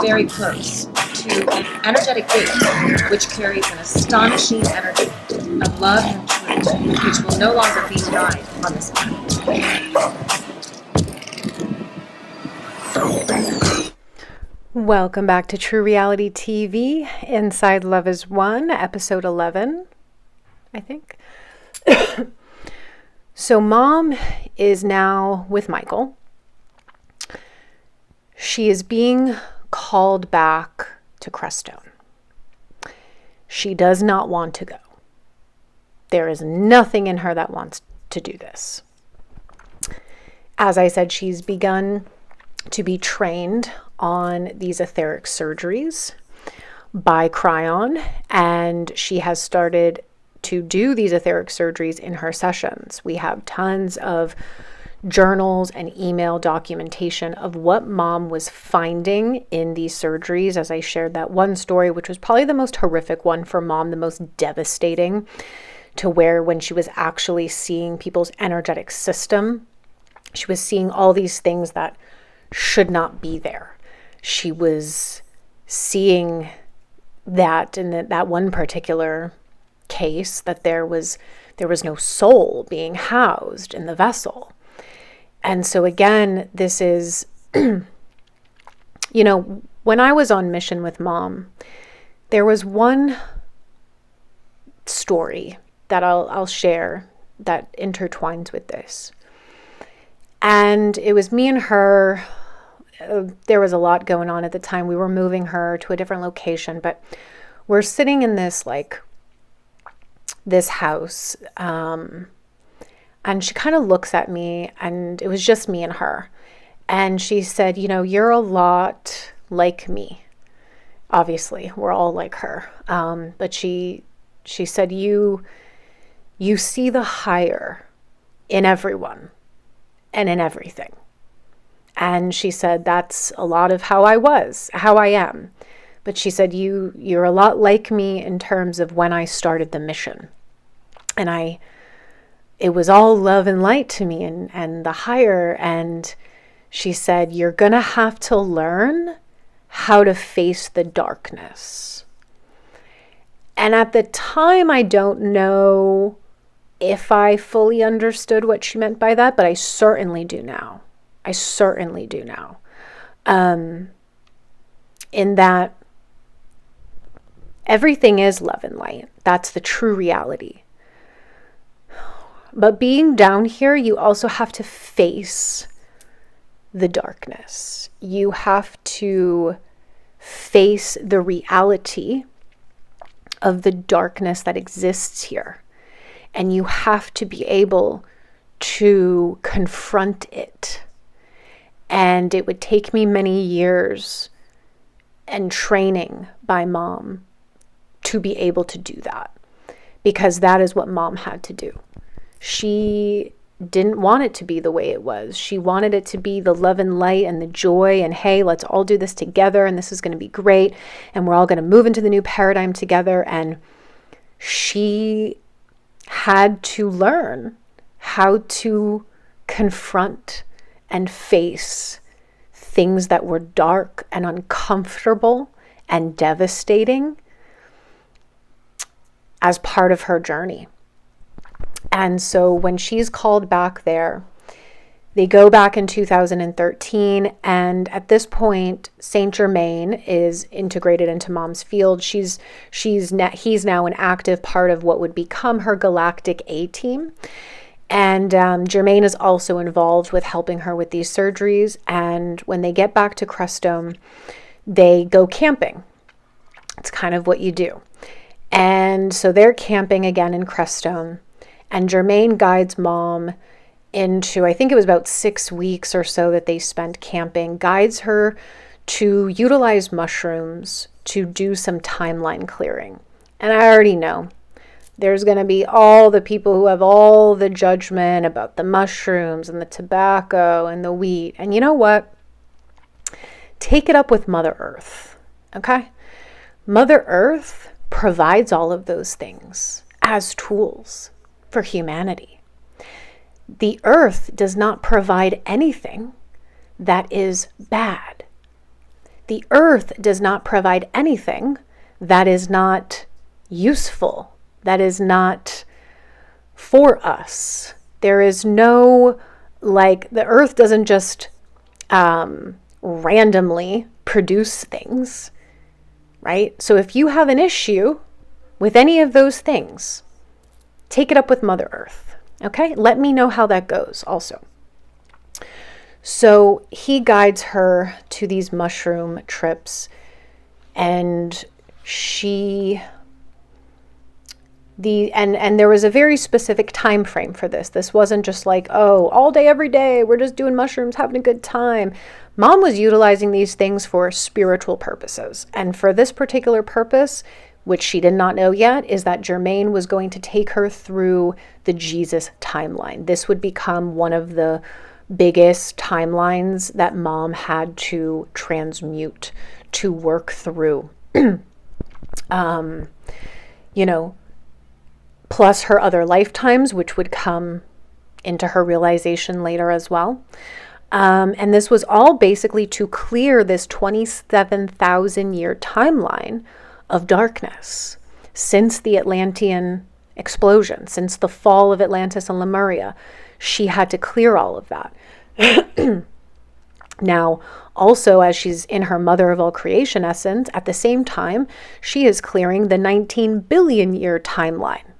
very close to an energetic gate, which carries an astonishing energy of love and truth, which will no longer be denied on this planet. Welcome back to True Reality TV, Inside LoveHasWon, episode 11, I think. So Mom is now with Michael. She is being called back to Crestone. She does not want to go. There is nothing in her that wants to do this. As I said, she's begun to be trained on these etheric surgeries by Cryon, and she has started to do these etheric surgeries in her sessions. We have tons of journals and email documentation of what Mom was finding in these surgeries. As I shared that one story, which was probably the most horrific one for Mom, the most devastating, to where when she was actually seeing people's energetic system, she was seeing all these things that should not be there. She was seeing that in that one particular case, that there was no soul being housed in the vessel. And so again, this is, when I was on mission with Mom, there was one story that I'll share that intertwines with this. And it was me and her. There was a lot going on at the time. We were moving her to a different location, but we're sitting in this house, and she kind of looks at me, and it was just me and her, and she said, you're a lot like me. Obviously, we're all like her, but she said, you see the higher in everyone and in everything. And she said, that's a lot of how I am. But she said, you're a lot like me in terms of when I started the mission. And it was all love and light to me and the higher. And she said, you're going to have to learn how to face the darkness. And at the time, I don't know if I fully understood what she meant by that, but I certainly do now. In that everything is love and light. That's the true reality. But being down here, you also have to face the darkness. You have to face the reality of the darkness that exists here. And you have to be able to confront it. And it would take me many years and training by Mom to be able to do that, because that is what Mom had to do. She didn't want it to be the way it was. She wanted it to be the love and light and the joy and, hey, let's all do this together and this is going to be great and we're all going to move into the new paradigm together. And she had to learn how to confront and face things that were dark and uncomfortable and devastating as part of her journey. And so when she's called back there, they go back in 2013, and at this point, Saint Germain is integrated into Mom's field. He's now an active part of what would become her galactic A-team. And Germain is also involved with helping her with these surgeries. And when they get back to Crestone, they go camping. It's kind of what you do. And so they're camping again in Crestone. And Germain guides Mom into, I think it was about 6 weeks or so that they spent camping, guides her to utilize mushrooms to do some timeline clearing. And I already know there's going to be all the people who have all the judgment about the mushrooms and the tobacco and the wheat. And you know what? Take it up with Mother Earth, okay? Mother Earth provides all of those things as tools for humanity. The earth does not provide anything that is bad. The earth does not provide anything that is not useful, that is not for us. There is no, like, the earth doesn't just randomly produce things, right? So if you have an issue with any of those things, take it up with Mother Earth, okay? Let me know how that goes also. So he guides her to these mushroom trips, and there was a very specific time frame for this. This wasn't just like, oh, all day, every day, we're just doing mushrooms, having a good time. Mom was utilizing these things for spiritual purposes. And for this particular purpose, which she did not know yet, is that Germaine was going to take her through the Jesus timeline. This would become one of the biggest timelines that Mom had to transmute, to work through. Plus her other lifetimes, which would come into her realization later as well. And this was all basically to clear this 27,000 year timeline of darkness since the Atlantean explosion, since the fall of Atlantis and Lemuria. She had to clear all of that. Now, also, as she's in her mother of all creation essence, at the same time, she is clearing the 19 billion year timeline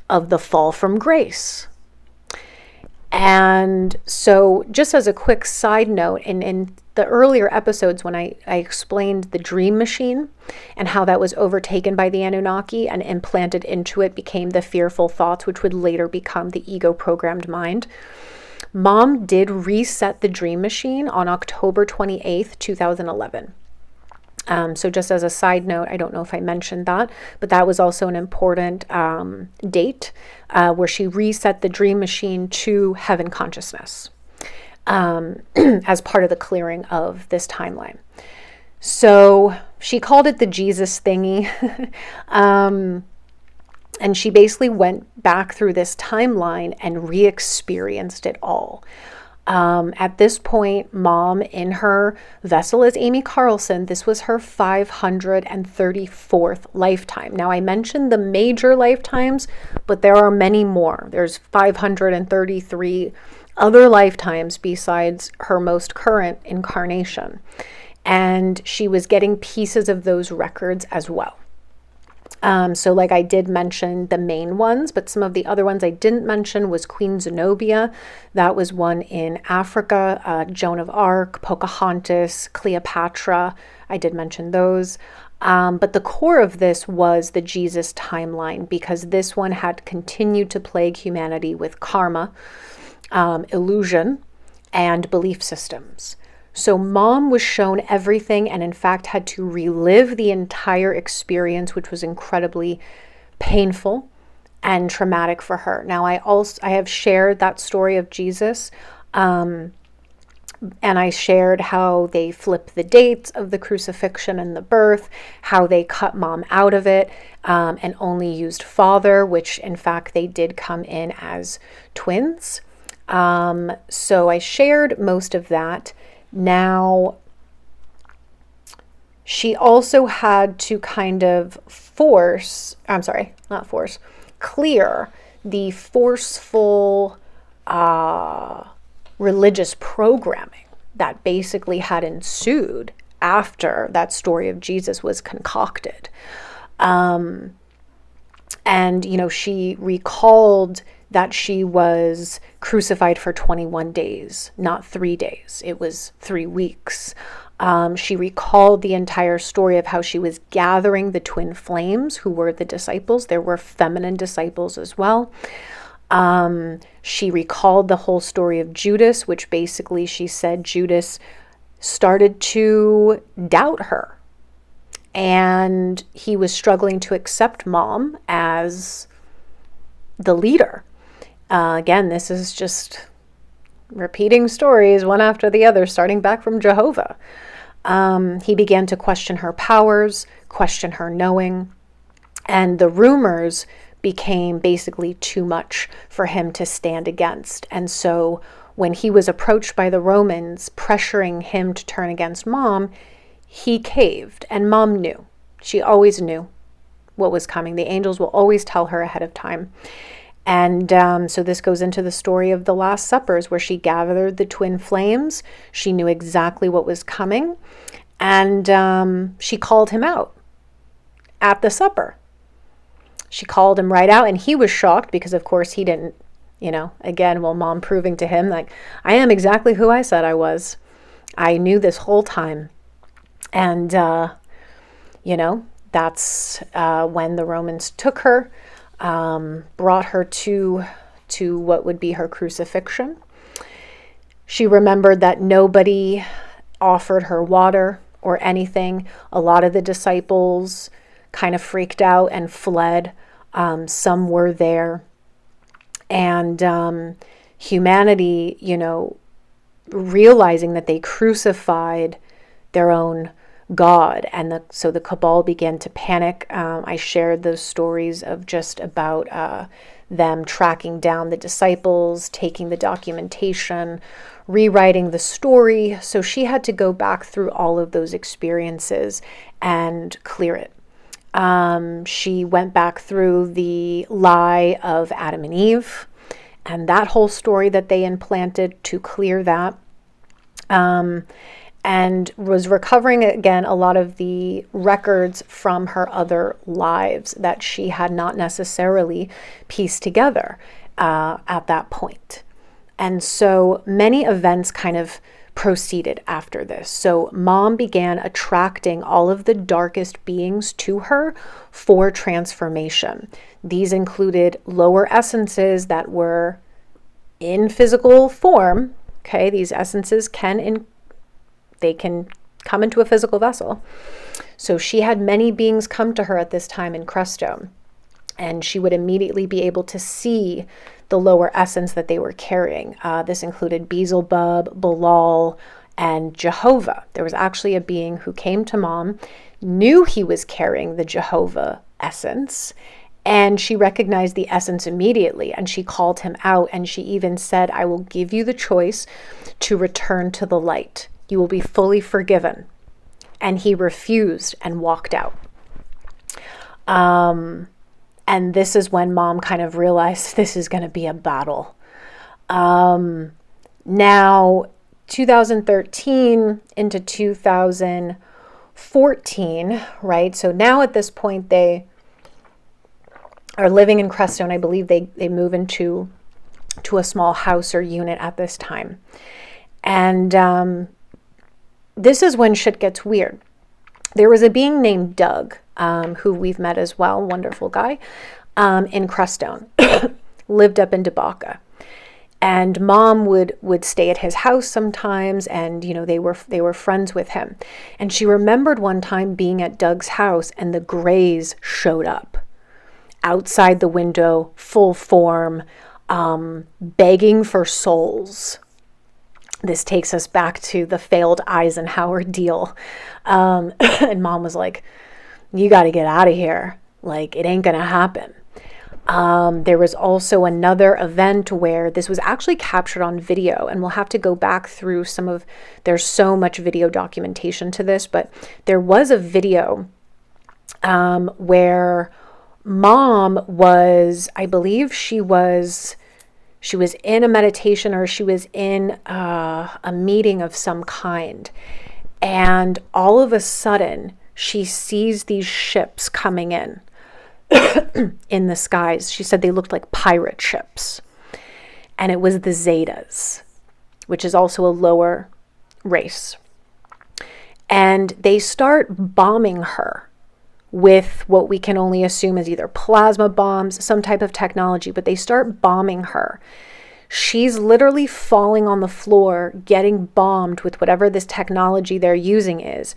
of the fall from grace. And so, just as a quick side note, in the earlier episodes when I explained the dream machine and how that was overtaken by the Anunnaki and implanted into it became the fearful thoughts, which would later become the ego-programmed mind, Mom did reset the dream machine on October 28th, 2011. So just as a side note, I don't know if I mentioned that, but that was also an important date where she reset the dream machine to heaven consciousness as part of the clearing of this timeline. So she called it the Jesus thingy. And she basically went back through this timeline and re-experienced it all. At this point, Mom in her vessel is Amy Carlson. This was her 534th lifetime. Now, I mentioned the major lifetimes, but there are many more. There's 533 other lifetimes besides her most current incarnation. And she was getting pieces of those records as well. So like I did mention the main ones, but some of the other ones I didn't mention was Queen Zenobia. That was one in Africa, Joan of Arc, Pocahontas, Cleopatra. I did mention those. But the core of this was the Jesus timeline, because this one had continued to plague humanity with karma, illusion, and belief systems. So Mom was shown everything and in fact had to relive the entire experience, which was incredibly painful and traumatic for her. Now, I have shared that story of Jesus, and I shared how they flipped the dates of the crucifixion and the birth, how they cut Mom out of it, and only used Father, which in fact they did come in as twins. So I shared most of that. Now, she also had to kind of clear the forceful religious programming that basically had ensued after that story of Jesus was concocted. And, she recalled that she was crucified for 21 days, not 3 days. It was 3 weeks. She recalled the entire story of how she was gathering the twin flames, who were the disciples. There were feminine disciples as well. She recalled the whole story of Judas, which basically she said Judas started to doubt her. And he was struggling to accept Mom as the leader. Again, this is just repeating stories one after the other, starting back from Jehovah. He began to question her powers, question her knowing, and the rumors became basically too much for him to stand against. And so when he was approached by the Romans pressuring him to turn against Mom, he caved, and Mom knew. She always knew what was coming. The angels will always tell her ahead of time. And so this goes into the story of the Last Suppers, where she gathered the twin flames. She knew exactly what was coming, and she called him out at the supper. She called him right out, and he was shocked because, of course, he didn't, again, well, Mom proving to him, like, I am exactly who I said I was. I knew this whole time. And, that's when the Romans took her, brought her to what would be her crucifixion. She remembered that nobody offered her water or anything. A lot of the disciples kind of freaked out and fled. Some were there. And humanity, realizing that they crucified their own God, and so the cabal began to panic. I shared those stories of just about them tracking down the disciples, taking the documentation, rewriting the story. So she had to go back through all of those experiences and clear it. She went back through the lie of Adam and Eve and that whole story that they implanted to clear that. And was recovering, again, a lot of the records from her other lives that she had not necessarily pieced together at that point. And so many events kind of proceeded after this. So Mom began attracting all of the darkest beings to her for transformation. These included lower essences that were in physical form. Okay, these essences can come into a physical vessel. So she had many beings come to her at this time in Crestone, and she would immediately be able to see the lower essence that they were carrying. This included Beelzebub, Belial, and Jehovah. There was actually a being who came to Mom, knew he was carrying the Jehovah essence, and she recognized the essence immediately, and she called him out, and she even said, I will give you the choice to return to the light. You will be fully forgiven. And he refused and walked out. And this is when Mom kind of realized this is going to be a battle. Now, 2013 into 2014, right? So now at this point, they are living in Crestone. I believe they move into a small house or unit at this time. And this is when shit gets weird. There was a being named Doug, who we've met as well, wonderful guy, in Crestone, lived up in Debaca. And Mom would stay at his house sometimes, and they were friends with him. And she remembered one time being at Doug's house, and the Greys showed up outside the window, full form, begging for souls. This takes us back to the failed Eisenhower deal. And Mom was like, you got to get out of here. Like, it ain't going to happen. There was also another event where this was actually captured on video, and we'll have to go back through there's so much video documentation to this, but there was a video where Mom was, I believe she was in a meditation, or she was in a meeting of some kind. And all of a sudden, she sees these ships coming in the skies. She said they looked like pirate ships. And it was the Zetas, which is also a lower race. And they start bombing her with what we can only assume is either plasma bombs, some type of technology, but they start bombing her. She's literally falling on the floor, getting bombed with whatever this technology they're using is.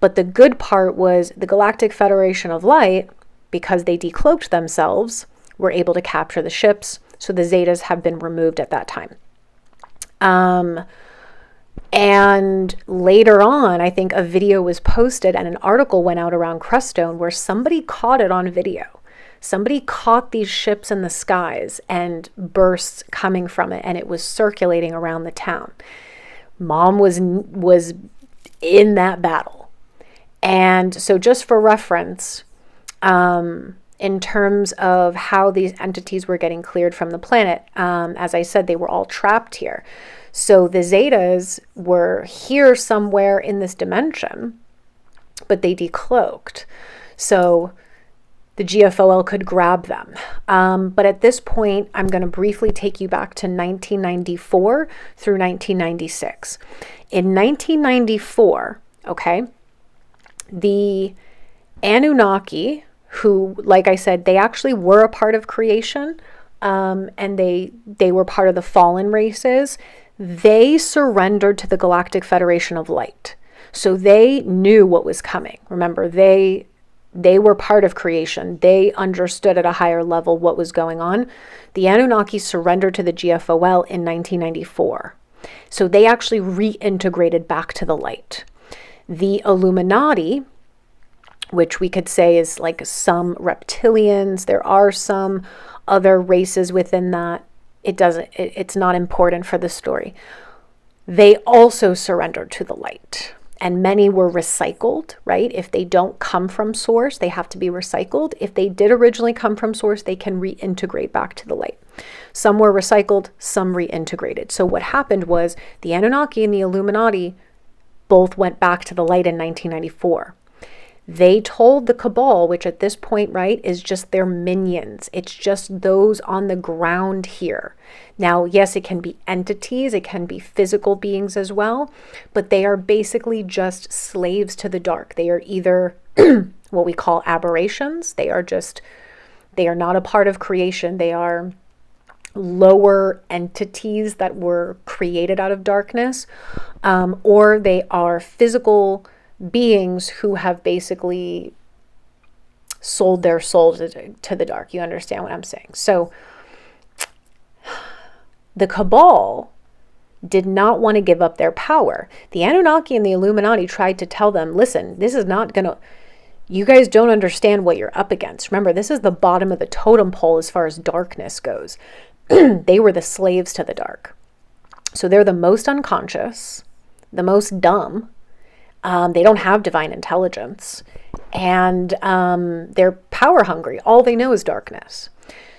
But the good part was the Galactic Federation of Light, because they decloaked themselves, were able to capture the ships. So the Zetas have been removed at that time. And later on, I think a video was posted and an article went out around Crestone where somebody caught it on video. Somebody caught these ships in the skies and bursts coming from it, and it was circulating around the town. Mom was in that battle. And so just for reference, in terms of how these entities were getting cleared from the planet, as I said, they were all trapped here. So the Zetas were here somewhere in this dimension, but they decloaked. So the GFOL could grab them. But at this point, I'm going to briefly take you back to 1994 through 1996. In 1994, okay, the Anunnaki, who, like I said, they actually were a part of creation, and they were part of the fallen races. They surrendered to the Galactic Federation of Light. So they knew what was coming. Remember, they were part of creation. They understood at a higher level what was going on. The Anunnaki surrendered to the GFOL in 1994. So they actually reintegrated back to the light. The Illuminati, which we could say is like some reptilians, there are some other races within that. It's not important for the story. They also surrendered to the light. And many were recycled, right? If they don't come from source, they have to be recycled. If they did originally come from source, they can reintegrate back to the light. Some were recycled, some reintegrated. So what happened was the Anunnaki and the Illuminati both went back to the light in 1994. They told the Cabal, which at this point, right, is just their minions. It's just those on the ground here. Now, yes, it can be entities, it can be physical beings as well, but they are basically just slaves to the dark. They are either what we call aberrations. They are not a part of creation. They are lower entities that were created out of darkness, or they are physical beings who have basically sold their souls to the dark. You understand what I'm saying? So the Cabal did not want to give up their power. The Anunnaki and the Illuminati tried to tell them, listen, this is not going to, you guys don't understand what you're up against. Remember, this is the bottom of the totem pole as far as darkness goes. They were the slaves to the dark. So they're the most unconscious, the most dumb. They don't have divine intelligence, and they're power hungry. All they know is darkness.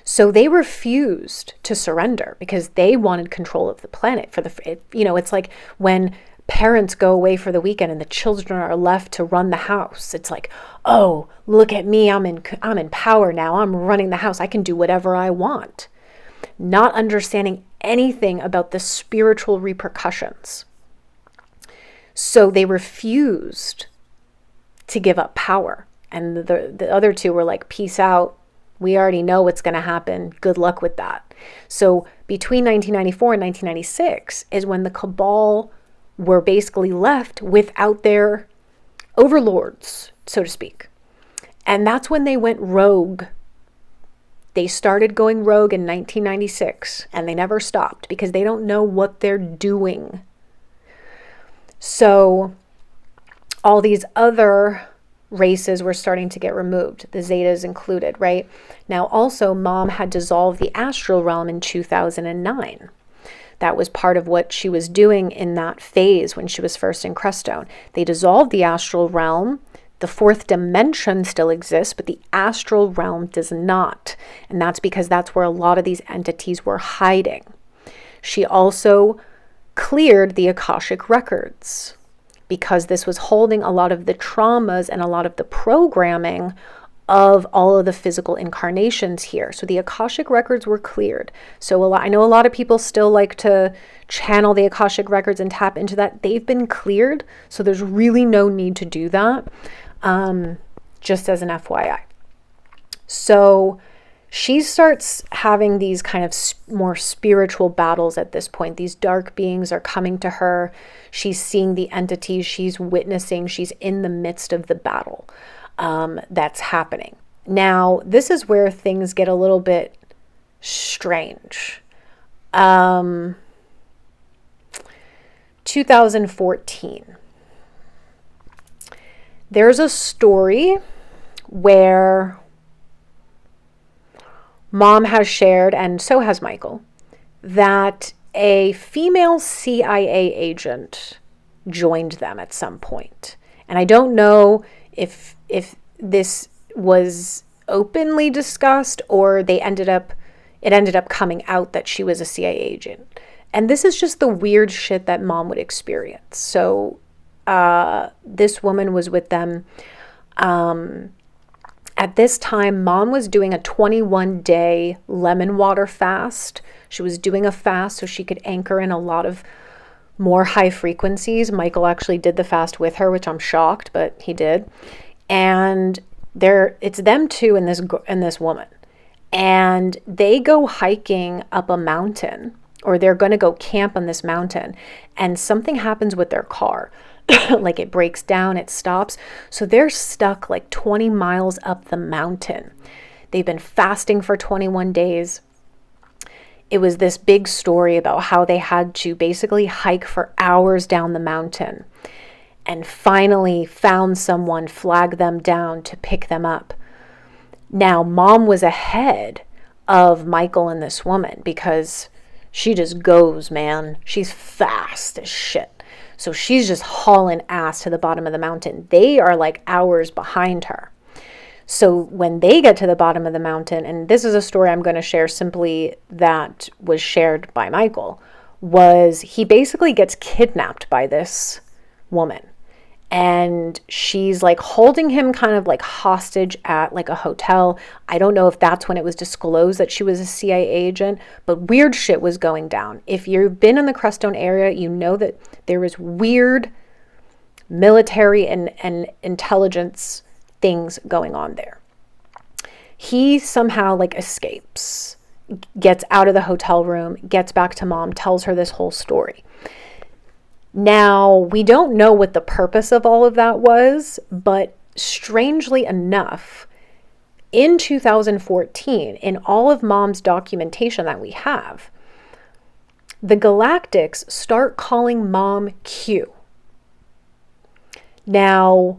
So they refused to surrender because they wanted control of the planet. It's like when parents go away for the weekend and the children are left to run the house. It's like, oh, look at me. I'm in power now. I'm running the house. I can do whatever I want. Not understanding anything about the spiritual repercussions. So they refused to give up power. And the other two were like, peace out. We already know what's going to happen. Good luck with that. So between 1994 and 1996 is when the Cabal were basically left without their overlords, so to speak. And that's when they went rogue. They started going rogue in 1996, and they never stopped because they don't know what they're doing. So all these other races were starting to get removed, the Zetas included, right? Now also, Mom had dissolved the astral realm in 2009. That was part of what she was doing in that phase when she was first in Crestone. They dissolved the astral realm. The fourth dimension still exists, but the astral realm does not. And that's because that's where a lot of these entities were hiding. She also cleared the Akashic records because this was holding a lot of the traumas and a lot of the programming of all of the physical incarnations here. So the Akashic records were cleared. So I know a lot of people still like to channel the Akashic records and tap into that. They've been cleared, so there's really no need to do that, just as an FYI. So she starts having these kind of more spiritual battles at this point. These dark beings are coming to her. She's seeing the entities. She's witnessing. She's in the midst of the battle that's happening. Now, this is where things get a little bit strange. 2014. There's a story where Mom has shared, and so has Michael, that a female CIA agent joined them at some point. And I don't know if this was openly discussed or it ended up coming out that she was a CIA agent. And this is just the weird shit that mom would experience. So this woman was with them. At this time, mom was doing a 21-day lemon water fast. She was doing a fast so she could anchor in a lot of more high frequencies. Michael actually did the fast with her, which I'm shocked, but he did. And it's them two and this woman. And they go hiking up a mountain, or they're going to go camp on this mountain, and something happens with their car. Like it breaks down, it stops. So they're stuck like 20 miles up the mountain. They've been fasting for 21 days. It was this big story about how they had to basically hike for hours down the mountain and finally found someone, flag them down to pick them up. Now, mom was ahead of Michael and this woman because she just goes, man. She's fast as shit. So she's just hauling ass to the bottom of the mountain. They are like hours behind her. So when they get to the bottom of the mountain, and this is a story I'm going to share simply that was shared by Michael, was he basically gets kidnapped by this woman. And she's like holding him kind of like hostage at like a hotel. I don't know if that's when it was disclosed that she was a CIA agent, but weird shit was going down. If you've been in the Crestone area, you know that there is weird military and intelligence things going on there. He somehow like escapes, gets out of the hotel room, gets back to mom, tells her this whole story. Now, we don't know what the purpose of all of that was, but strangely enough, in 2014, in all of mom's documentation that we have, the Galactics start calling mom Q. Now,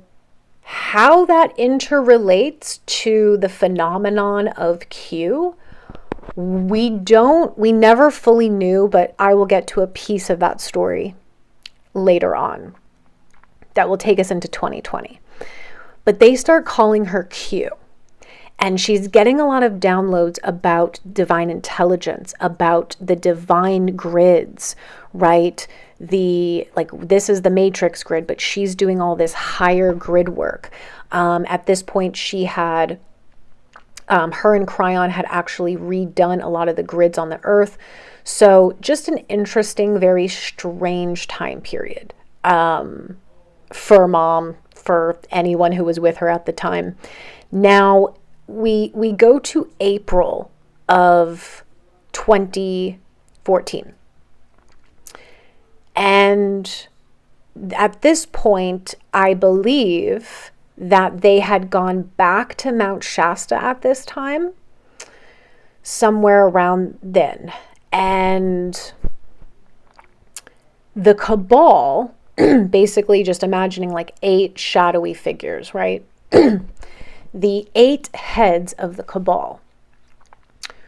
how that interrelates to the phenomenon of Q, we never fully knew, but I will get to a piece of that story later on that will take us into 2020. But they start calling her Q. And she's getting a lot of downloads about divine intelligence, about the divine grids, right? This is the matrix grid, but she's doing all this higher grid work. At this point, she had, her and Cryon had actually redone a lot of the grids on the earth. So just an interesting, very strange time period for mom, for anyone who was with her at the time. Now, we go to April of 2014. And at this point, I believe that they had gone back to Mount Shasta at this time, somewhere around then. And the cabal, basically just imagining like 8 shadowy figures, right? The 8 heads of the cabal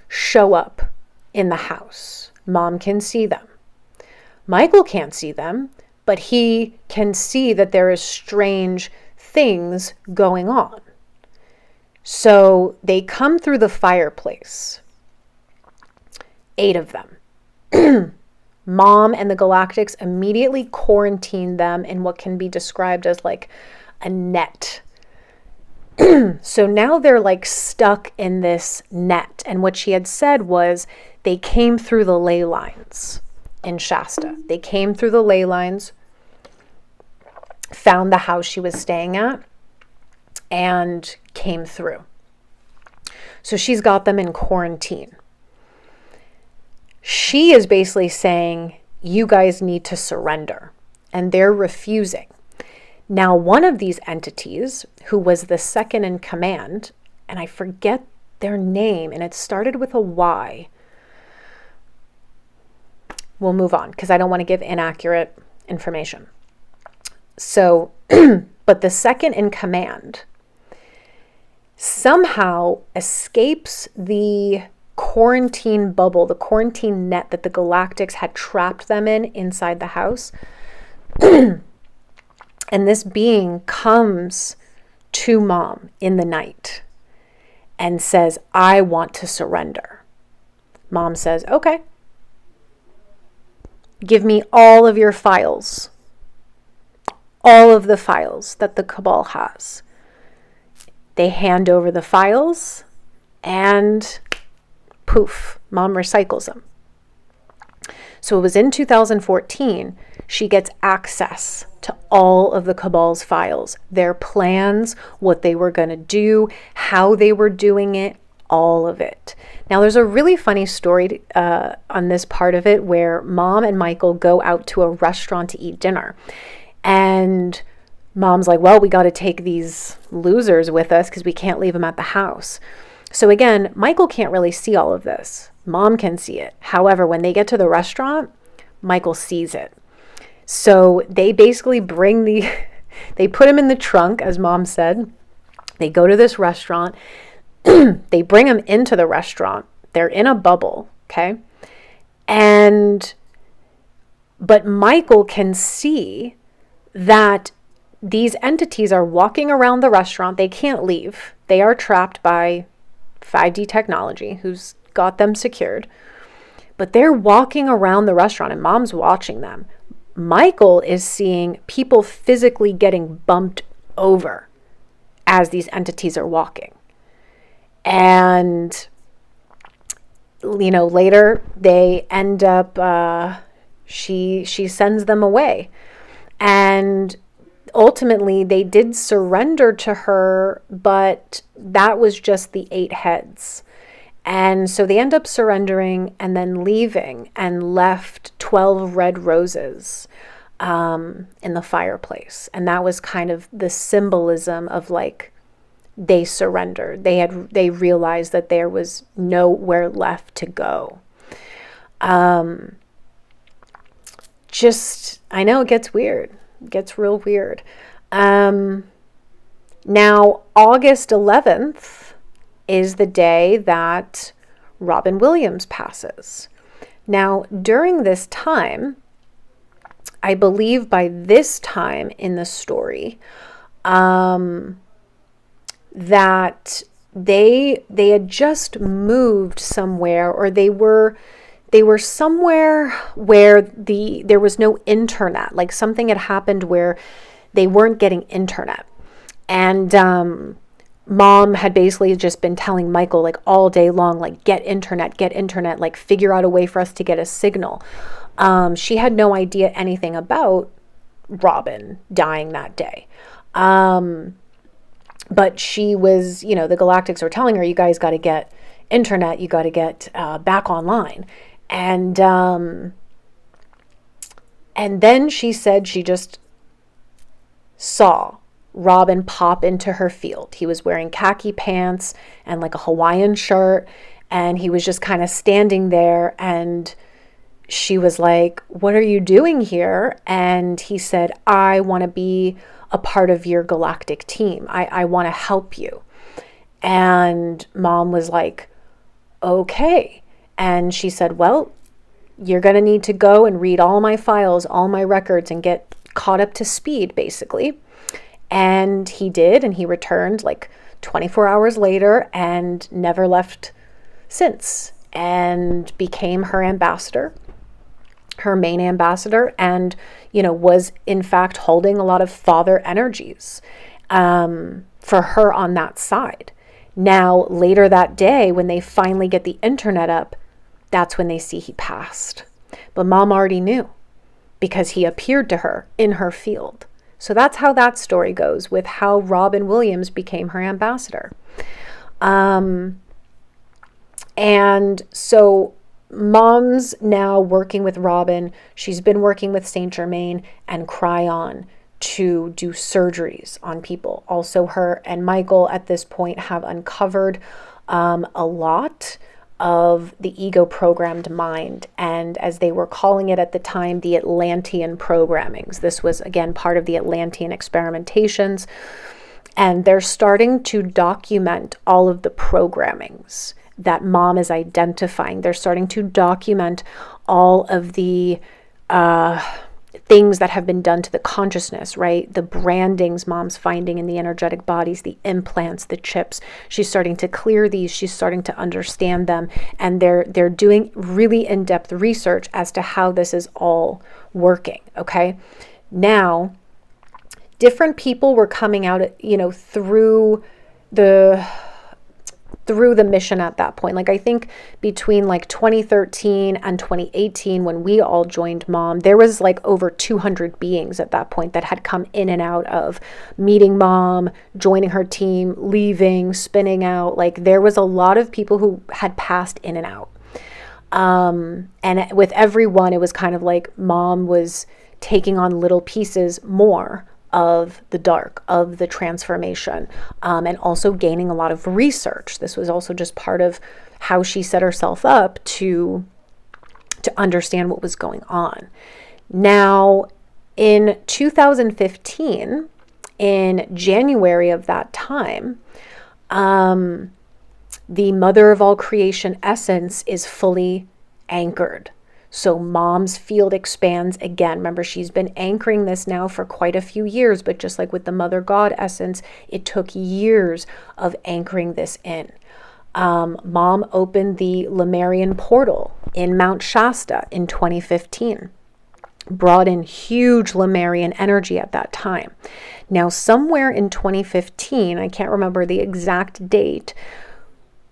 show up in the house. Mom can see them. Michael can't see them, but he can see that there is strange things going on. So they come through the fireplace. 8 of them. Mom and the Galactics immediately quarantine them in what can be described as like a net. So now they're like stuck in this net. And what she had said was they came through the ley lines in Shasta. They came through the ley lines, found the house she was staying at, and came through. So she's got them in quarantine. She is basically saying, you guys need to surrender. And they're refusing. Now, one of these entities, who was the second in command, and I forget their name, and it started with a Y. We'll move on, because I don't want to give inaccurate information. So, but the second in command somehow escapes the quarantine bubble, the quarantine net that the Galactics had trapped them in inside the house. And this being comes to mom in the night and says, I want to surrender. Mom says, okay, give me all of your files, all of the files that the cabal has. They hand over the files and poof, mom recycles them. So it was in 2014, she gets access to all of the cabal's files, their plans, what they were going to do, how they were doing it, all of it. Now, there's a really funny story on this part of it where mom and Michael go out to a restaurant to eat dinner. And mom's like, well, we got to take these losers with us because we can't leave them at the house. So again, Michael can't really see all of this. Mom can see it. However, when they get to the restaurant, Michael sees it. So they basically they put him in the trunk, as mom said. They go to this restaurant. They bring him into the restaurant. They're in a bubble, okay? But Michael can see that these entities are walking around the restaurant. They can't leave. They are trapped by 5D technology, who's got them secured. But they're walking around the restaurant and mom's watching them. Michael is seeing people physically getting bumped over as these entities are walking. And, later they end up, she sends them away. And ultimately they did surrender to her, but that was just the 8 heads. And so they end up surrendering and then leaving and left 12 red roses in the fireplace. And that was kind of the symbolism of like, they surrendered. They realized that there was nowhere left to go. I know it gets weird. It gets real weird. Now, August 11th is the day that Robin Williams passes. Now, during this time, I believe by this time in the story, that they had just moved somewhere, or they were somewhere where there was no internet. Like something had happened where they weren't getting internet. And mom had basically just been telling Michael like all day long, like get internet, like figure out a way for us to get a signal. She had no idea anything about Robin dying that day. But she was, the Galactics were telling her, you guys got to get internet, you got to get back online. And then she said she just saw Robin pop into her field. He was wearing khaki pants and like a Hawaiian shirt, and he was just kind of standing there, and she was like, what are you doing here? And he said, I want to be a part of your galactic team. I want to help you. And mom was like, okay. And she said, well, you're going to need to go and read all my files, all my records, and get caught up to speed, basically. And he did, and he returned like 24 hours later and never left since, and became her ambassador, her main ambassador, and, was in fact holding a lot of father energies for her on that side. Now, later that day, when they finally get the internet up, that's when they see he passed. But mom already knew because he appeared to her in her field. So that's how that story goes with how Robin Williams became her ambassador. And so mom's now working with Robin. She's been working with Saint Germain and Cryon to do surgeries on people. Also, her and Michael at this point have uncovered a lot of the ego-programmed mind, and as they were calling it at the time, the Atlantean programmings. This was, again, part of the Atlantean experimentations, and they're starting to document all of the programmings that mom is identifying. They're starting to document all of the things that have been done to the consciousness, right? The brandings mom's finding in the energetic bodies, the implants, the chips. She's starting to clear these. She's starting to understand them. And they're doing really in-depth research as to how this is all working, okay? Now, different people were coming out, through the mission at that point. Like, I think between like 2013 and 2018, when we all joined Mom, there was like over 200 beings at that point that had come in and out of meeting Mom, joining her team, leaving, spinning out. Like, there was a lot of people who had passed in and out. And with everyone, it was kind of like Mom was taking on little pieces more of the dark, of the transformation, and also gaining a lot of research. This was also just part of how she set herself up to understand what was going on. Now, in 2015, in January of that time, the Mother of all creation essence is fully anchored. So Mom's field expands again. Remember, she's been anchoring this now for quite a few years, but just like with the Mother God essence, it took years of anchoring this in. Mom opened the Lemurian portal in Mount Shasta in 2015, brought in huge Lemurian energy at that time. Now, somewhere in 2015, I can't remember the exact date,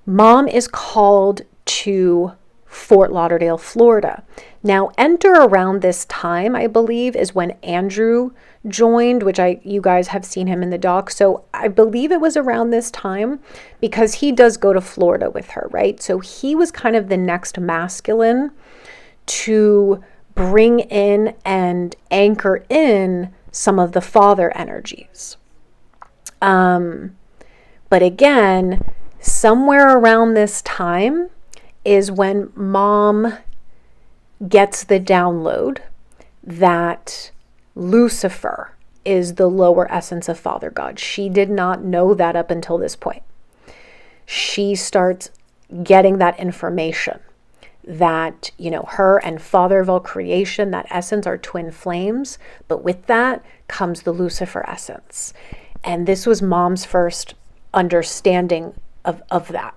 Mom is called to Fort Lauderdale, Florida. Now, enter around this time, I believe, is when Andrew joined, which you guys have seen him in the doc. So I believe it was around this time, because he does go to Florida with her, right? So he was kind of the next masculine to bring in and anchor in some of the father energies. But again, somewhere around this time is when Mom gets the download that Lucifer is the lower essence of Father God. She did not know that up until this point. She starts getting that information that, her and Father of all creation, that essence, are twin flames, but with that comes the Lucifer essence. And this was Mom's first understanding of that.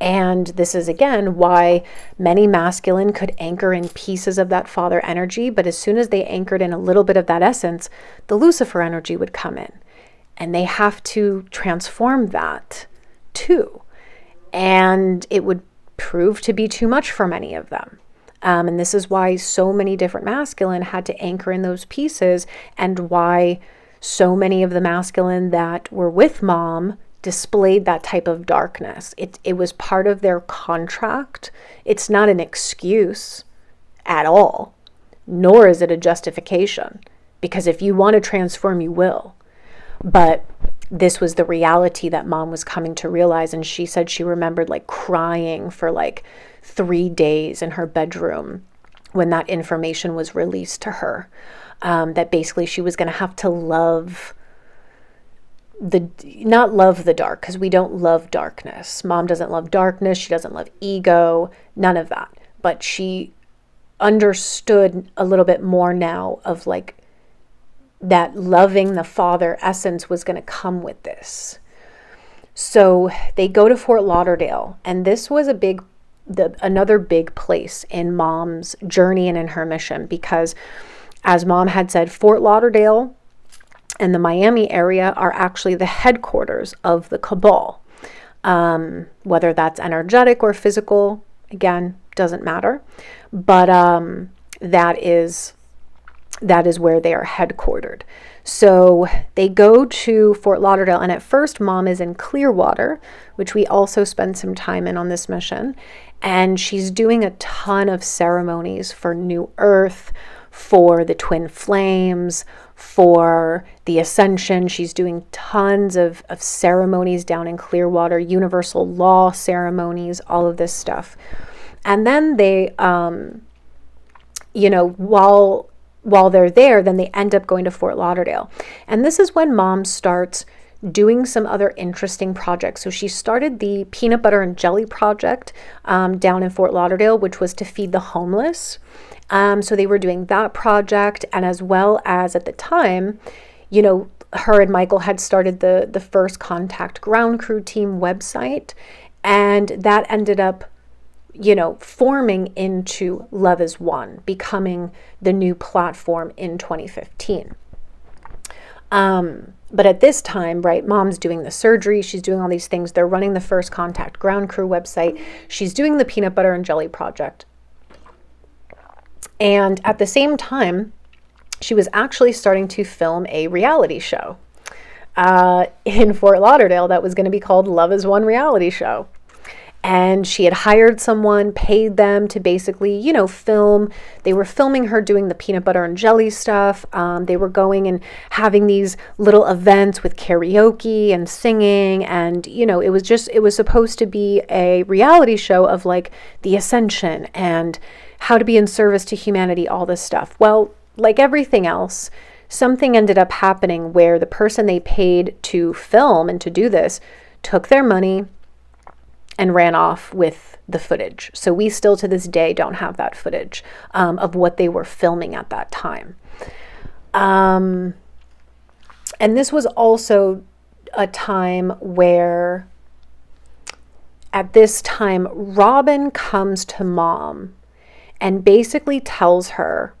And this is, again, why many masculine could anchor in pieces of that father energy, but as soon as they anchored in a little bit of that essence, the Lucifer energy would come in. And they have to transform that too. And it would prove to be too much for many of them. And this is why so many different masculine had to anchor in those pieces, and why so many of the masculine that were with Mom displayed that type of darkness. It was part of their contract. It's not an excuse at all, nor is it a justification, because if you want to transform, you will. But this was the reality that Mom was coming to realize, and she said she remembered like crying for like 3 days in her bedroom when that information was released to her, that basically she was going to have to not love the dark, because we don't love darkness. Mom doesn't love darkness. She doesn't love ego, none of that. But she understood a little bit more now of like that loving the father essence was going to come with this. So they go to Fort Lauderdale, and this was another big place in Mom's journey and in her mission, because as Mom had said, Fort Lauderdale and the Miami area are actually the headquarters of the cabal. Whether that's energetic or physical, again, doesn't matter. But that is where they are headquartered. So they go to Fort Lauderdale, and at first Mom is in Clearwater, which we also spend some time in on this mission. And she's doing a ton of ceremonies for New Earth, for the twin flames, for the ascension. She's doing tons of ceremonies down in Clearwater, universal law ceremonies, all of this stuff. And then they, while they're there, then they end up going to Fort Lauderdale. And this is when Mom starts doing some other interesting projects. So she started the peanut butter and jelly project down in Fort Lauderdale, which was to feed the homeless. So they were doing that project, and as well as at the time, her and Michael had started the First Contact Ground Crew Team website, and that ended up forming into LoveHasWon, becoming the new platform in 2015. But at this time, right, mom's doing the surgery, she's doing all these things. They're running the First Contact Ground Crew website. She's doing the peanut butter and jelly project. And at the same time, she was actually starting to film a reality show in Fort Lauderdale that was going to be called LoveHasWon Reality Show. And she had hired someone, paid them to basically, film. They were filming her doing the peanut butter and jelly stuff. They were going and having these little events with karaoke and singing. And, it was supposed to be a reality show of like the ascension and how to be in service to humanity, all this stuff. Well, like everything else, something ended up happening where the person they paid to film and to do this took their money and ran off with the footage. So we still to this day don't have that footage of what they were filming at that time. And this was also a time where, at this time, Robin comes to mom and basically tells her,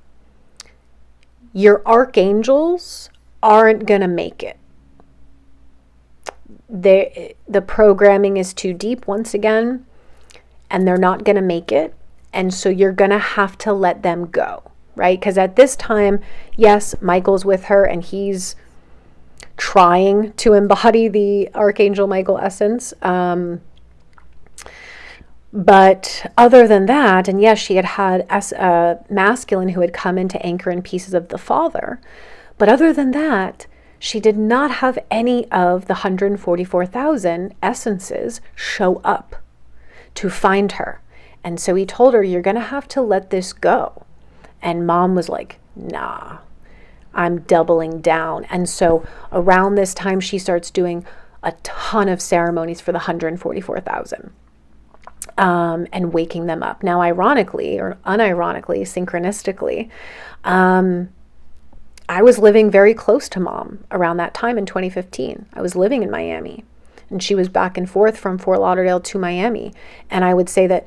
your archangels aren't going to make it. The programming is too deep once again, and they're not going to make it. And so you're going to have to let them go, right? Because at this time, yes, Michael's with her and he's trying to embody the Archangel Michael essence. But other than that, and yes, she had a masculine who had come in to anchor in pieces of the father. But other than that, she did not have any of the 144,000 essences show up to find her. And so he told her, you're going to have to let this go. And mom was like, nah, I'm doubling down. And so around this time, she starts doing a ton of ceremonies for the 144,000 and waking them up. Now, ironically or unironically, synchronistically, I was living very close to mom around that time in 2015. I was living in Miami, and she was back and forth from Fort Lauderdale to Miami. And I would say that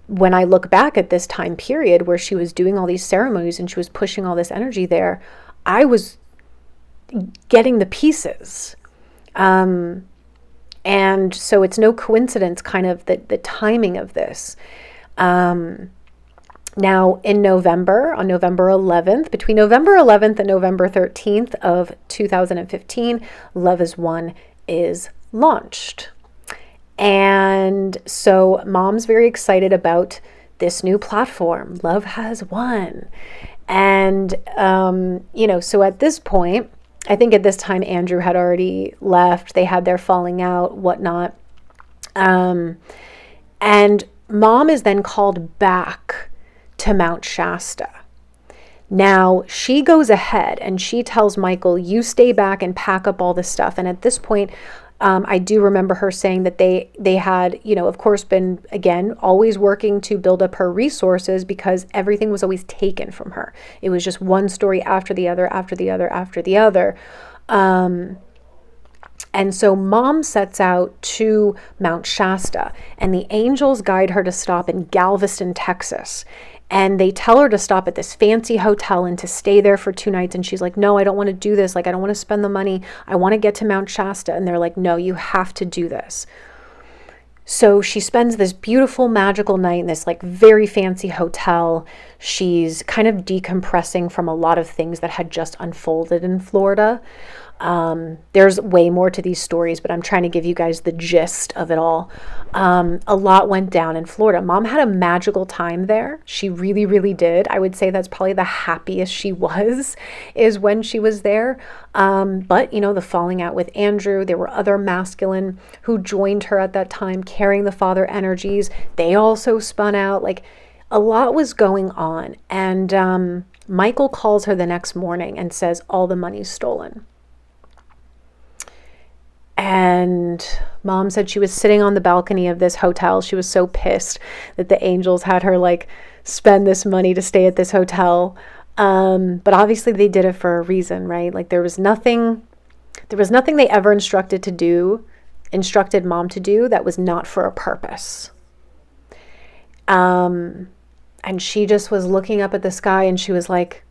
when I look back at this time period where she was doing all these ceremonies and she was pushing all this energy there, I was getting the pieces. And so it's no coincidence kind of the timing of this. Now, in November, on November 11th, between November 11th and November 13th of 2015, LoveHasWon is launched. And so mom's very excited about this new platform, LoveHasWon. And, so at this point, I think at this time, Andrew had already left. They had their falling out, whatnot. And mom is then called back to Mount Shasta. Now, she goes ahead and she tells Michael, you stay back and pack up all this stuff. And at this point, I do remember her saying that they had, of course, been, again, always working to build up her resources because everything was always taken from her. It was just one story after the other, after the other, after the other. And so mom sets out to Mount Shasta, and the angels guide her to stop in Galveston, Texas. And they tell her to stop at this fancy hotel and to stay there for 2 nights. And she's like, no, I don't want to do this. Like, I don't want to spend the money. I want to get to Mount Shasta. And they're like, no, you have to do this. So she spends this beautiful, magical night in this like very fancy hotel. She's kind of decompressing from a lot of things that had just unfolded in Florida. There's way more to these stories, but I'm trying to give you guys the gist of it all. A lot went down in Florida. Mom had a magical time there. She really, really did. I would say that's probably the happiest she was, is when she was there. But the falling out with Andrew, there were other masculine who joined her at that time, carrying the father energies. They also spun out. Like, a lot was going on. And Michael calls her the next morning and says, all the money's stolen. And mom said she was sitting on the balcony of this hotel. She was so pissed that the angels had her like spend this money to stay at this hotel. But obviously they did it for a reason, right? Like there was nothing they ever instructed mom to do that was not for a purpose. And she just was looking up at the sky and she was like,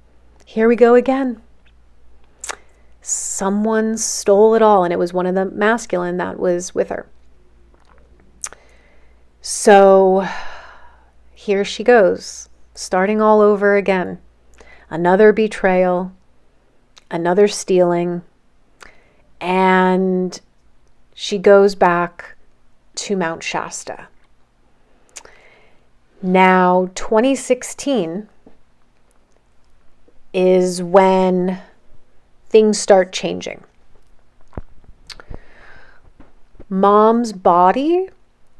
here we go again. Someone stole it all, and it was one of the masculine that was with her. So here she goes, starting all over again. Another betrayal, another stealing, and she goes back to Mount Shasta. Now, 2016 is when things start changing. Mom's body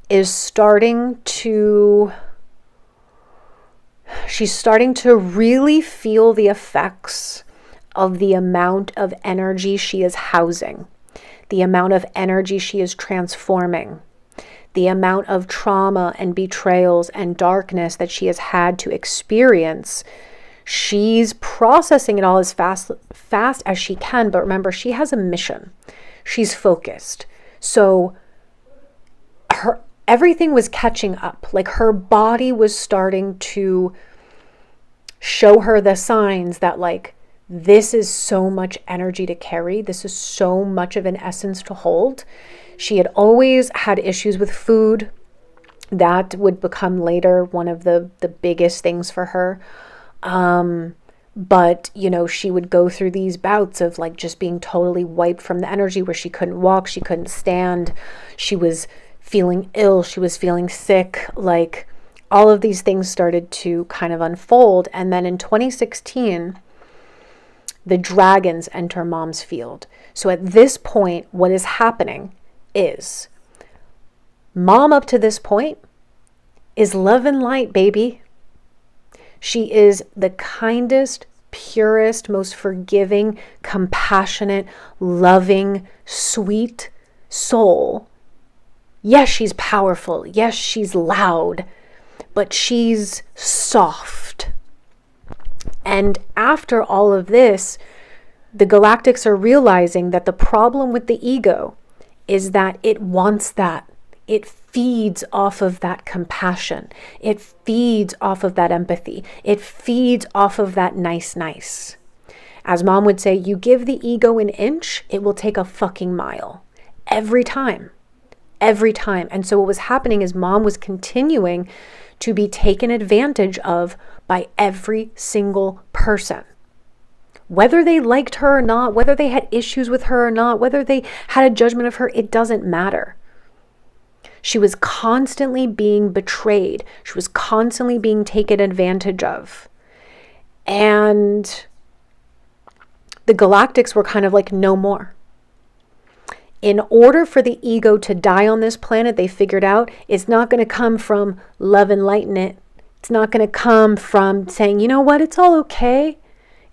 is she's starting to really feel the effects of the amount of energy she is housing, the amount of energy she is transforming, the amount of trauma and betrayals and darkness that she has had to experience. She's processing it all as fast as she can, but remember, she has a mission. She's focused. So everything was catching up. Like her body was starting to show her the signs that like, this is so much energy to carry. This is so much of an essence to hold. She had always had issues with food. That would become later one of the biggest things for her. But, she would go through these bouts of like just being totally wiped from the energy where she couldn't walk, she couldn't stand, she was feeling ill, she was feeling sick, like all of these things started to kind of unfold. And then in 2016, the dragons enter mom's field. So at this point, what is happening is mom up to this point is love and light, baby. She is the kindest, purest, most forgiving, compassionate, loving, sweet soul. Yes, she's powerful. Yes, she's loud, but she's soft. And after all of this, the galactics are realizing that the problem with the ego is that it wants that. It feeds off of that compassion. It feeds off of that empathy. It feeds off of that nice. As mom would say, you give the ego an inch, it will take a fucking mile. Every time. And so what was happening is mom was continuing to be taken advantage of by every single person. Whether they liked her or not, whether they had issues with her or not, whether they had a judgment of her, it doesn't matter. She was constantly being betrayed. She was constantly being taken advantage of. And the galactics were kind of like, no more. In order for the ego to die on this planet, they figured out it's not going to come from love and lighten it. It's not going to come from saying, you know what, it's all okay.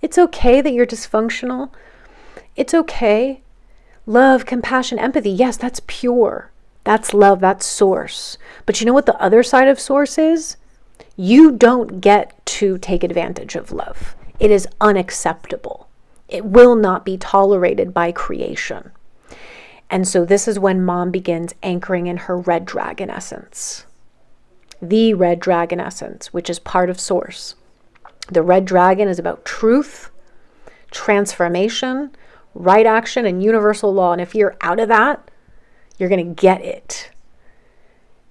It's okay that you're dysfunctional. It's okay. Love, compassion, empathy. Yes, that's pure. That's love. That's source. But you know what the other side of source is? You don't get to take advantage of love. It is unacceptable. It will not be tolerated by creation. And so this is when mom begins anchoring in her red dragon essence. The red dragon essence, which is part of source. The red dragon is about truth, transformation, right action, and universal law. And if you're out of that, you're going to get it.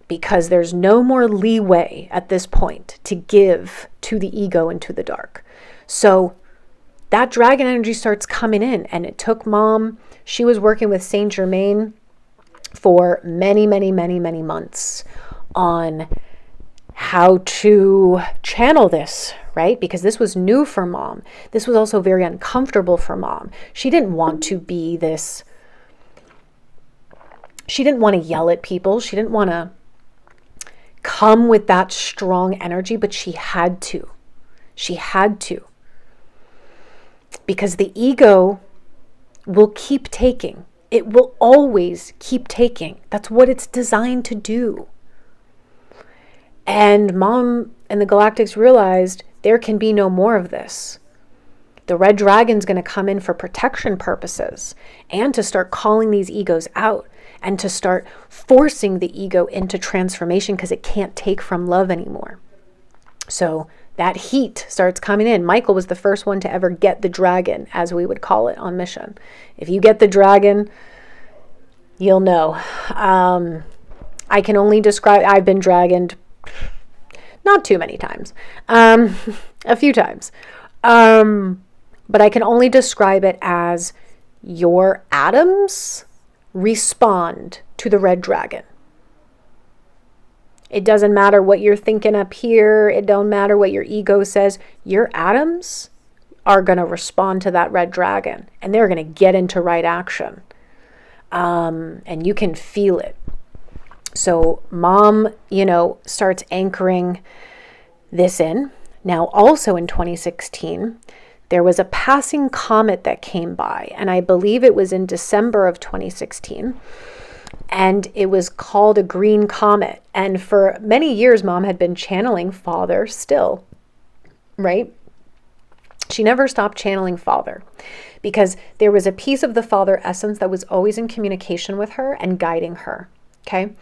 Because there's no more leeway at this point to give to the ego and to the dark. So that dragon energy starts coming in, and it took mom, she was working with Saint Germain for many months on how to channel this, right? Because this was new for mom. This was also very uncomfortable for mom. She didn't want to be this, she didn't want to yell at people. She didn't want to come with that strong energy, but she had to. She had to. Because the ego will keep taking. It will always keep taking. That's what it's designed to do. And Mom and the Galactics realized there can be no more of this. The red dragon's going to come in for protection purposes and to start calling these egos out and to start forcing the ego into transformation because it can't take from love anymore. So that heat starts coming in. Michael was the first one to ever get the dragon, as we would call it on mission. If you get the dragon, you'll know. I can only describe, I've been dragoned not too many times, a few times. But I can only describe it as your atoms respond to the red dragon. It doesn't matter what you're thinking up here. It don't matter what your ego says. Your atoms are going to respond to that red dragon, and they're going to get into right action. And you can feel it. So Mom, starts anchoring this in. Now, also in 2016, there was a passing comet that came by, and I believe it was in December of 2016, and it was called a green comet. And for many years, Mom had been channeling Father still, right? She never stopped channeling Father because there was a piece of the Father essence that was always in communication with her and guiding her, okay?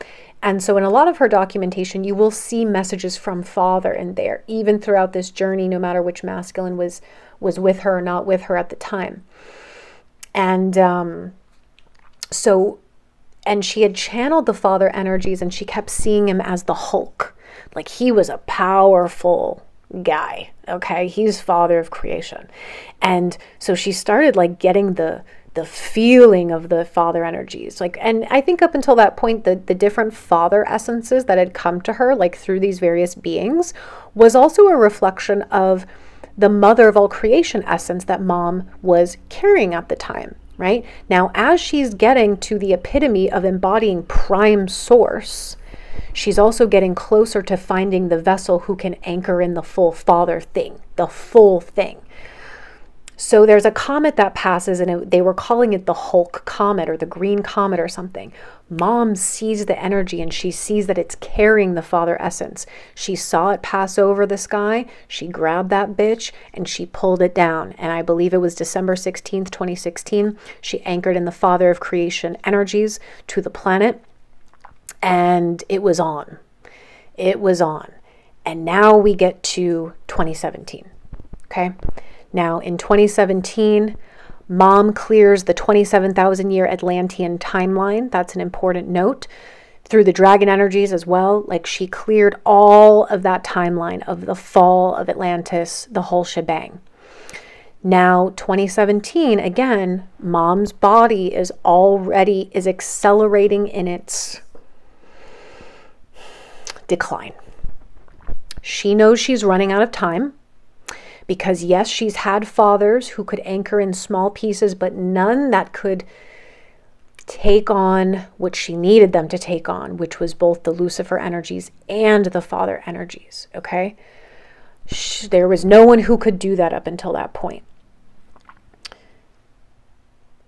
And so in a lot of her documentation, you will see messages from Father in there, even throughout this journey, no matter which masculine was with her or not with her at the time. And and she had channeled the Father energies, and she kept seeing him as the Hulk. Like he was a powerful guy, okay? He's Father of creation. And so she started like getting the feeling of the Father energies. And I think up until that point, the different Father essences that had come to her, like through these various beings, was also a reflection of the Mother of all creation essence that Mom was carrying at the time, right? Now, as she's getting to the epitome of embodying prime source, she's also getting closer to finding the vessel who can anchor in the full Father thing, the full thing. So there's a comet that passes, and they were calling it the Hulk comet or the green comet or something. Mom sees the energy, and she sees that it's carrying the Father essence. She saw it pass over the sky. She grabbed that bitch and she pulled it down. And I believe it was December 16th, 2016. She anchored in the Father of creation energies to the planet, and it was on. It was on. And now we get to 2017, okay? Now, in 2017, Mom clears the 27,000 year Atlantean timeline. That's an important note. Through the dragon energies as well. Like she cleared all of that timeline of the fall of Atlantis, the whole shebang. Now, 2017, again, Mom's body is accelerating in its decline. She knows she's running out of time. Because yes, she's had fathers who could anchor in small pieces, but none that could take on what she needed them to take on, which was both the Lucifer energies and the Father energies, okay? There was no one who could do that up until that point.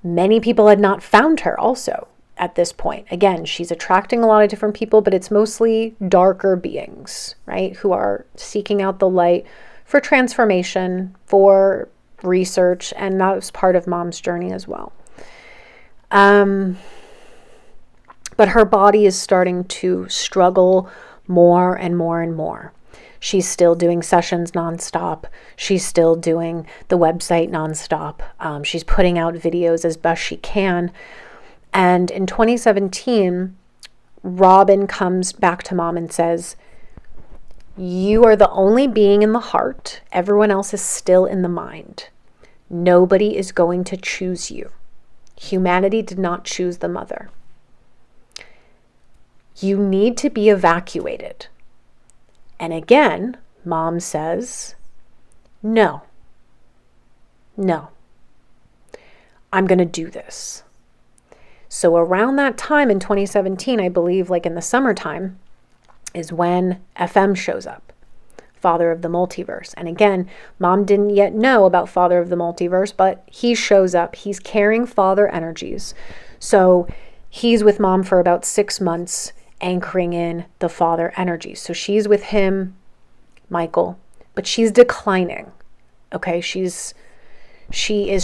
Many people had not found her also at this point. Again, she's attracting a lot of different people, but it's mostly darker beings, right? Who are seeking out the light for transformation, for research, and that was part of Mom's journey as well. But her body is starting to struggle more and more and more. She's still doing sessions nonstop. She's still doing the website nonstop. She's putting out videos as best she can. And in 2017, Robin comes back to Mom and says, "You are the only being in the heart. Everyone else is still in the mind. Nobody is going to choose you. Humanity did not choose the mother. You need to be evacuated." And again, Mom says, no, I'm going to do this. So around that time in 2017, I believe like in the summertime, is when FM shows up, Father of the Multiverse. And again, Mom didn't yet know about Father of the Multiverse, but he shows up. He's carrying Father energies. So he's with mom for about 6 months, anchoring in the father energy. So she's with him, Michael, but she's declining. Okay, she is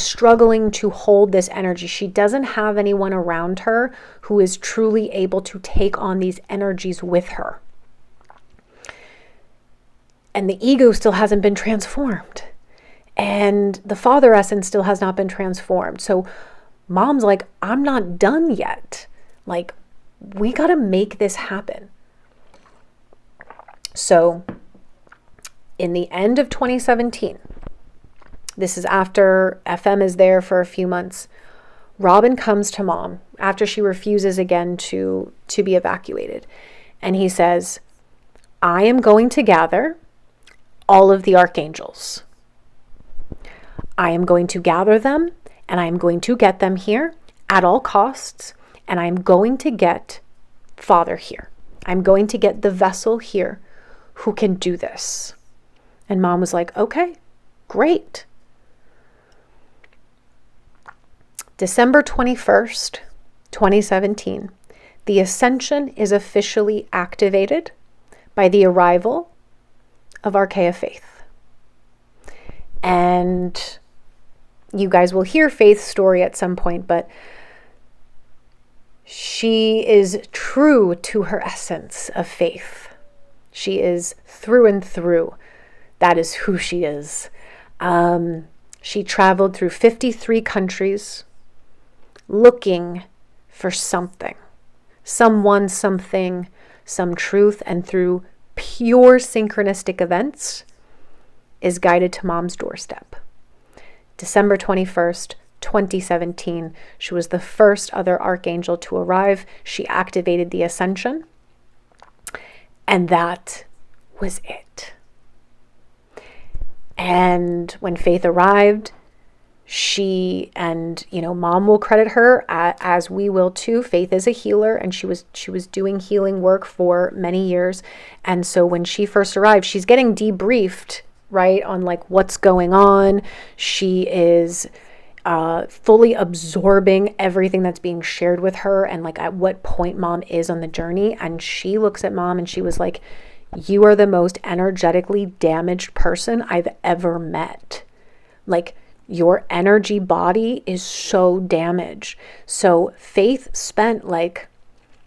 struggling to hold this energy. She doesn't have anyone around her who is truly able to take on these energies with her. And the ego still hasn't been transformed. And the father essence still has not been transformed. So mom's like, I'm not done yet. Like, we got to make this happen. So in the end of 2017, this is after FM is there for a few months, Robin comes to mom after she refuses again to be evacuated. And he says, I am going to gather all of the archangels. I am going to gather them, and I am going to get them here at all costs, and I am going to get Father here. I'm going to get the vessel here who can do this. And mom was like, okay, great. December 21st, 2017, the ascension is officially activated by the arrival of Archaea Faith. And you guys will hear Faith's story at some point, but she is true to her essence of faith. She is through and through. That is who she is. She traveled through 53 countries looking for something, someone, something, some truth, and through pure synchronistic events is guided to mom's doorstep. December 21st, 2017, she was the first other archangel to arrive. She activated the ascension, and that was it. And when Faith arrived, she and, mom will credit her, as we will too. Faith is a healer, and she was doing healing work for many years. And so when she first arrived, she's getting debriefed, right, on like what's going on. She is fully absorbing everything that's being shared with her, and like at what point mom is on the journey. And she looks at mom and she was like, you are the most energetically damaged person I've ever met. Like, your energy body is so damaged. So Faith spent like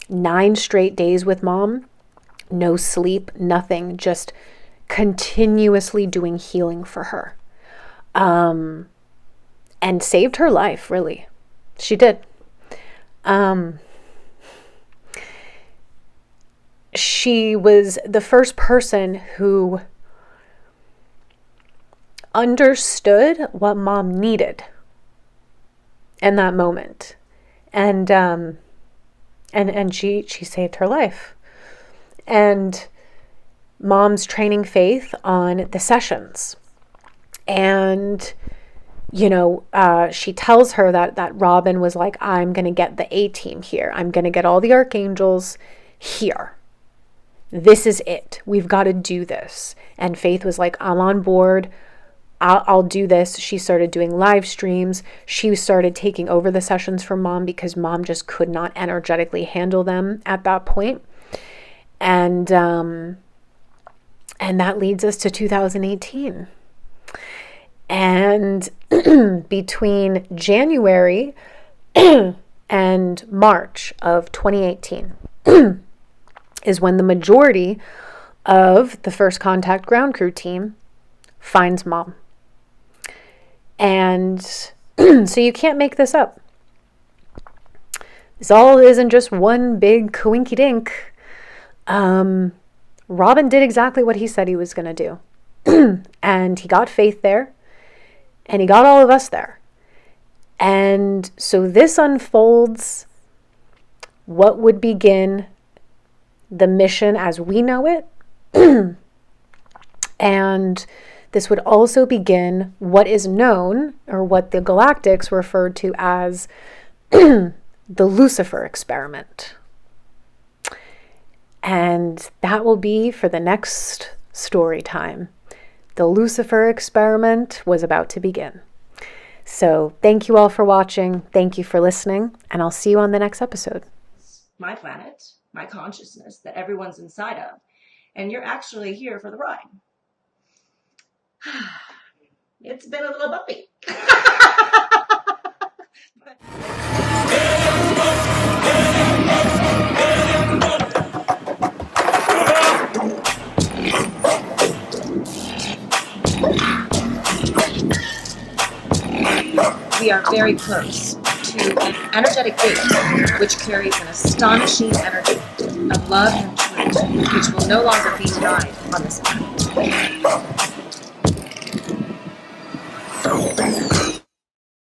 9 straight days with mom, no sleep, nothing, just continuously doing healing for her. And saved her life, really. She did. She was the first person who understood what mom needed in that moment. And she saved her life. And mom's training Faith on the sessions. And she tells her that Robin was like, I'm going to get the A team here. I'm going to get all the archangels here. This is it. We've got to do this. And Faith was like, I'm on board. I'll do this. She started doing live streams. She started taking over the sessions for mom because mom just could not energetically handle them at that point. And that leads us to 2018. And between January and March of 2018 is when the majority of the First Contact ground crew team finds mom. And so you can't make this up. This all isn't just one big coinky-dink. Robin did exactly what he said he was going to do. And he got Faith there. And he got all of us there. And so this unfolds what would begin the mission as we know it. And this would also begin what is known, or what the Galactics referred to as the Lucifer experiment. And that will be for the next story time. The Lucifer experiment was about to begin. So thank you all for watching. Thank you for listening, and I'll see you on the next episode. My planet, my consciousness that everyone's inside of, and you're actually here for the ride. It's been a little bumpy. We are very close to an energetic gate which carries an astonishing energy of love and truth, which will no longer be denied on this planet.